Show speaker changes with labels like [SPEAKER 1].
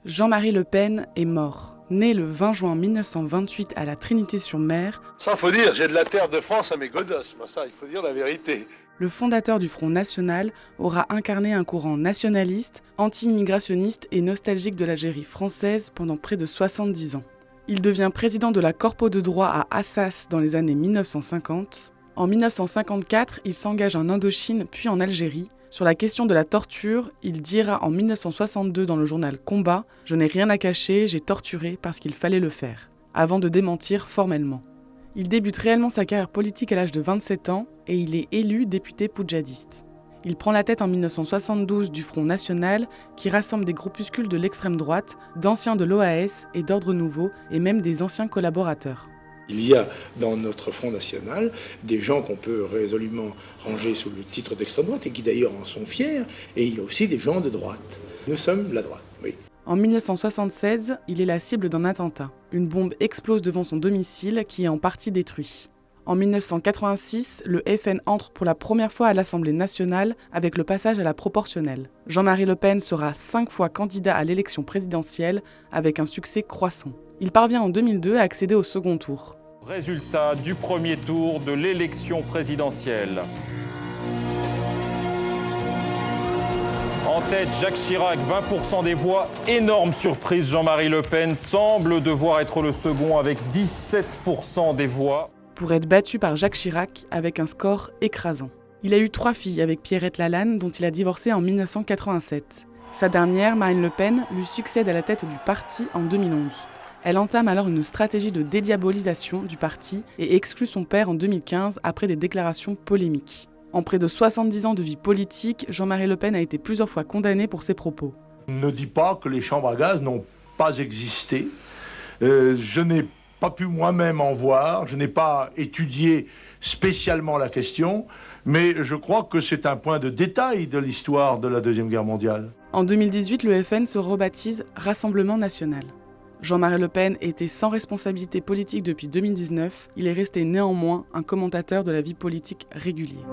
[SPEAKER 1] Jean-Marie Le Pen est mort. Né le 20 juin 1928 à la Trinité-sur-Mer,
[SPEAKER 2] Ça, faut dire, j'ai de la terre de France à mes godasses. Ça, il faut dire la vérité.
[SPEAKER 1] le fondateur du Front National aura incarné un courant nationaliste, anti-immigrationniste et nostalgique de l'Algérie française pendant près de 70 ans. Il devient président de la Corpo de droit à Assas dans les années 1950. En 1954, il s'engage en Indochine puis en Algérie. Sur la question de la torture, il dira en 1962 dans le journal Combat « Je n'ai rien à cacher, j'ai torturé parce qu'il fallait le faire », avant de démentir formellement. Il débute réellement sa carrière politique à l'âge de 27 ans et il est élu député poujadiste. Il prend la tête en 1972 du Front National qui rassemble des groupuscules de l'extrême droite, d'anciens de l'OAS et d'Ordre Nouveau et même des anciens collaborateurs.
[SPEAKER 3] Il y a dans notre Front National des gens qu'on peut résolument ranger sous le titre d'extrême droite et qui d'ailleurs en sont fiers, et il y a aussi des gens de droite. Nous sommes la droite, oui.
[SPEAKER 1] En 1976, il est la cible d'un attentat. Une bombe explose devant son domicile qui est en partie détruit. En 1986, le FN entre pour la première fois à l'Assemblée nationale avec le passage à la proportionnelle. Jean-Marie Le Pen sera 5 fois candidat à l'élection présidentielle avec un succès croissant. Il parvient en 2002 à accéder au second tour.
[SPEAKER 4] Résultat du premier tour de l'élection présidentielle. En tête, Jacques Chirac, 20% des voix. Énorme surprise, Jean-Marie Le Pen semble devoir être le second avec 17% des voix.
[SPEAKER 1] Pour être battu par Jacques Chirac avec un score écrasant. Il a eu 3 filles avec Pierrette Lalanne dont il a divorcé en 1987. Sa dernière, Marine Le Pen, lui succède à la tête du parti en 2011. Elle entame alors une stratégie de dédiabolisation du parti et exclut son père en 2015 après des déclarations polémiques. En près de 70 ans de vie politique, Jean-Marie Le Pen a été plusieurs fois condamné pour ses propos.
[SPEAKER 5] Ne dis pas que les chambres à gaz n'ont pas existé. Je n'ai pas pu moi-même en voir, je n'ai pas étudié spécialement la question, mais je crois que c'est un point de détail de l'histoire de la Deuxième Guerre mondiale.
[SPEAKER 1] En 2018, le FN se rebaptise Rassemblement National. Jean-Marie Le Pen était sans responsabilité politique depuis 2019, il est resté néanmoins un commentateur de la vie politique régulier.